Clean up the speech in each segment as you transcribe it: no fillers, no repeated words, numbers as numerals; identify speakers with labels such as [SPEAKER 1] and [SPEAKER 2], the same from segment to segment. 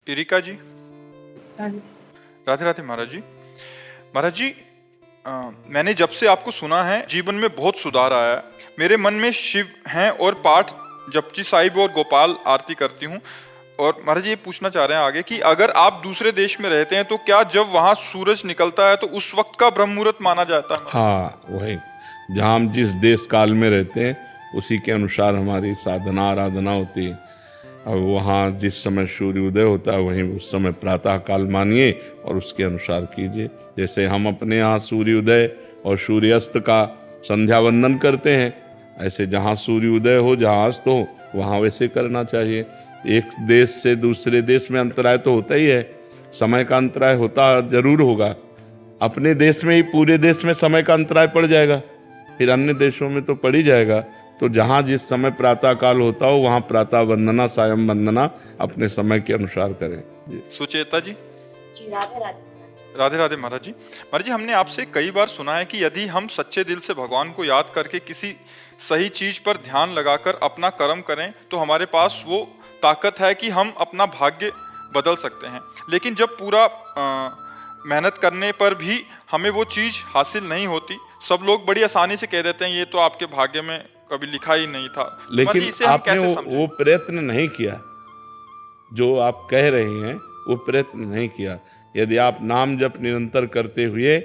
[SPEAKER 1] Erica जी,
[SPEAKER 2] हाँ जी।
[SPEAKER 1] राधे राधे महाराज जी। महाराज जी, मैंने जब से आपको सुना है जीवन में बहुत सुधार आया है। मेरे मन में शिव हैं और पाठ जपजी साहिब और गोपाल आरती करती हूँ। और महाराज ये पूछना चाह रहे हैं आगे कि अगर आप दूसरे देश में रहते हैं तो क्या जब वहाँ सूरज निकलता है तो उस वक्त का ब्रह्म मुहूर्त माना जाता है?
[SPEAKER 3] हाँ, वही जहाँ हम जिस देश काल में रहते हैं उसी के अनुसार हमारी साधना आराधना होती है। और वहाँ जिस समय सूर्य उदय होता है वहीं उस समय प्रातः काल मानिए और उसके अनुसार कीजिए। जैसे हम अपने यहाँ सूर्योदय और सूर्यास्त का संध्या वंदन करते हैं, ऐसे जहाँ सूर्योदय हो जहाँ अस्त हो वहाँ वैसे करना चाहिए। एक देश से दूसरे देश में अंतराय तो होता ही है, समय का अंतराय होता जरूर होगा। अपने देश में ही पूरे देश में समय का अंतराय पड़ जाएगा, फिर अन्य देशों में तो पड़ ही जाएगा। तो जहाँ जिस समय प्रातः काल होता हो वहाँ प्रातः वंदना सायं वंदना अपने समय के अनुसार करें।
[SPEAKER 1] सुचेता जी,
[SPEAKER 2] जी राधे राधे।
[SPEAKER 1] राधे राधे महाराज जी। महाराज जी, हमने आपसे कई बार सुना है कि यदि हम सच्चे दिल से भगवान को याद करके किसी सही चीज पर ध्यान लगाकर अपना कर्म करें तो हमारे पास वो ताकत है कि हम अपना भाग्य बदल सकते हैं। लेकिन जब पूरा मेहनत करने पर भी हमें वो चीज हासिल नहीं होती, सब लोग बड़ी आसानी से कह देते हैं ये तो आपके भाग्य में कभी लिखा ही नहीं था।
[SPEAKER 3] लेकिन
[SPEAKER 1] इसे हम
[SPEAKER 3] आपने
[SPEAKER 1] कैसे समझें?
[SPEAKER 3] वो प्रयत्न नहीं किया जो आप कह रहे हैं, वो प्रयत्न नहीं किया। यदि आप नाम जप निरंतर करते हुए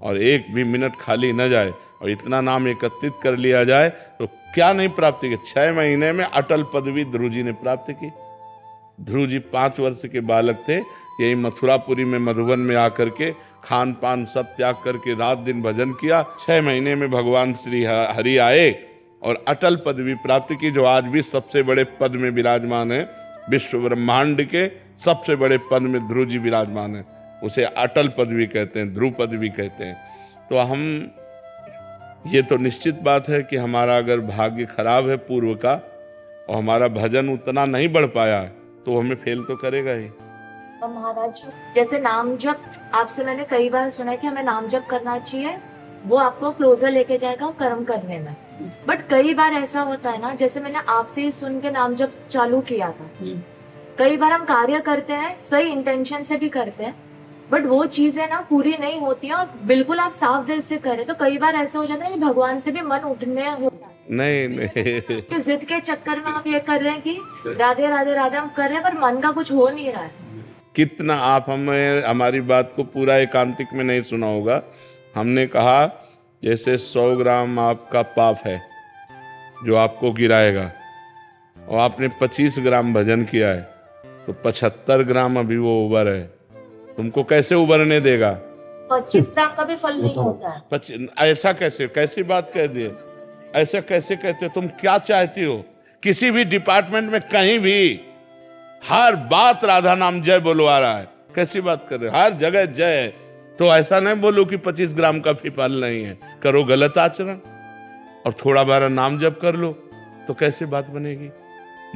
[SPEAKER 3] और एक भी मिनट खाली न जाए और इतना नाम एकत्रित कर लिया जाए तो क्या नहीं प्राप्त की। 6 महीने में अटल पदवी ध्रुव जी ने प्राप्त की। ध्रुव जी 5 वर्ष के बालक थे, यही मथुरापुरी में मधुबन में आकर के खान पान सब त्याग करके रात दिन भजन किया। 6 महीने में भगवान श्री हरि आए और अटल पदवी प्राप्त की, जो आज भी सबसे बड़े पद में विराजमान है। विश्व ब्रह्मांड के सबसे बड़े पद में ध्रुव जी विराजमान है। उसे अटल पदवी कहते हैं, ध्रुव पदवी कहते हैं। तो हम ये तो निश्चित बात है कि हमारा अगर भाग्य खराब है पूर्व का और हमारा भजन उतना नहीं बढ़ पाया तो हमें फेल तो करेगा ही।
[SPEAKER 2] महाराज जी, जैसे नाम जप आपसे मैंने कई बार सुना है कि हमें नाम जप करना चाहिए, वो आपको क्लोजर लेके जाएगा कर्म करने में। बट कई बार ऐसा होता है ना, जैसे मैंने आपसे ही सुन के नाम जप चालू किया था, कई बार हम कार्य करते हैं सही इंटेंशन से भी करते हैं बट वो चीजें ना पूरी नहीं होती हैं और बिल्कुल आप साफ दिल से करें तो कई बार ऐसा हो जाता है कि भगवान से भी मन उठने हो जाता है।
[SPEAKER 3] नहीं
[SPEAKER 2] कि जिद के चक्कर में आप ये कर रहे हैं कि राधे राधे राधे हम कर रहे हैं पर मन का कुछ हो नहीं रहा है।
[SPEAKER 3] कितना आप हमें हमारी बात को पूरा एकांतिक में नहीं सुना होगा। हमने कहा जैसे 100 ग्राम आपका पाप है जो आपको गिराएगा और आपने 25 ग्राम भजन किया है तो 75 ग्राम अभी वो उबर है, तुमको कैसे उबरने देगा?
[SPEAKER 2] 25 ग्राम का भी फल नहीं होता है।
[SPEAKER 3] ऐसा कैसे, कैसी बात कह दिए? ऐसा कैसे कहते हो? तुम क्या चाहती हो? किसी भी डिपार्टमेंट में कहीं भी हर बात राधा नाम जय बोलवा रहा है, कैसी बात कर रहे हो? हर जगह जय। तो ऐसा नहीं बोलो कि 25 ग्राम का भी फल नहीं है। करो गलत आचरण और थोड़ा बारा नाम जप कर लो तो कैसे बात बनेगी?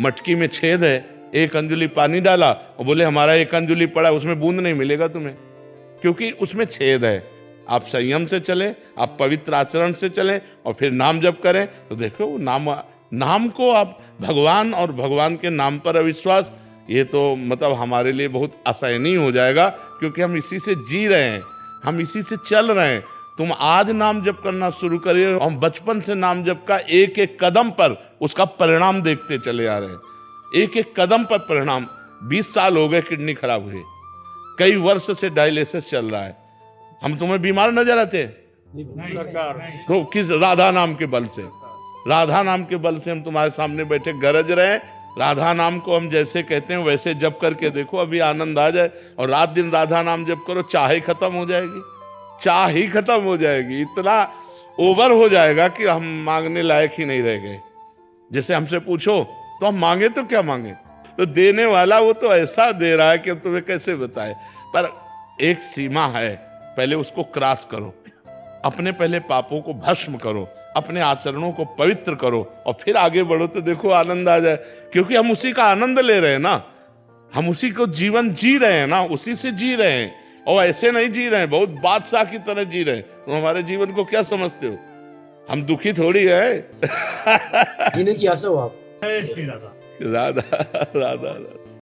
[SPEAKER 3] मटकी में छेद है, 1 अंजुली पानी डाला और बोले हमारा 1 अंजुली पड़ा, उसमें बूंद नहीं मिलेगा तुम्हें, क्योंकि उसमें छेद है। आप संयम से चले, आप पवित्र आचरण से चलें और फिर नाम जप करें तो देखो नाम को आप भगवान और भगवान के नाम पर अविश्वास, ये तो मतलब हमारे लिए बहुत असहनीय हो जाएगा, क्योंकि हम इसी से जी रहे हैं, हम इसी से चल रहे हैं। तुम आज नाम जप करना शुरू करिए, हम बचपन से नाम जप का एक एक कदम पर उसका परिणाम देखते चले आ रहे हैं। एक एक कदम पर परिणाम। 20 साल हो गए किडनी खराब हुए, कई वर्ष से डायलिसिस चल रहा है। हम तुम्हें बीमार नजर आते? तो किस राधा नाम के बल से, राधा नाम के बल से हम तुम्हारे सामने बैठे गरज रहे हैं। राधा नाम को हम जैसे कहते हैं वैसे जप करके देखो, अभी आनंद आ जाए। और रात दिन राधा नाम जप करो, चाह ही खत्म हो जाएगी, चाह ही खत्म हो जाएगी। इतना ओवर हो जाएगा कि हम मांगने लायक ही नहीं रह गए। जैसे हमसे पूछो तो हम मांगे तो क्या मांगे, तो देने वाला वो तो ऐसा दे रहा है कि हम तुम्हें कैसे बताए। पर एक सीमा है, पहले उसको क्रॉस करो, अपने पहले पापों को भस्म करो, अपने आचरणों को पवित्र करो और फिर आगे बढ़ो तो देखो आनंद आ जाए। क्योंकि हम उसी का आनंद ले रहे हैं ना, हम उसी को जीवन जी रहे हैं ना, उसी से जी रहे हैं। और ऐसे नहीं जी रहे हैं बहुत बादशाह की तरह जी रहे हैं। तो हमारे जीवन को क्या समझते हो? हम दुखी थोड़ी है।
[SPEAKER 4] जीने की आशा हो आप।
[SPEAKER 3] राधा राधा राधा।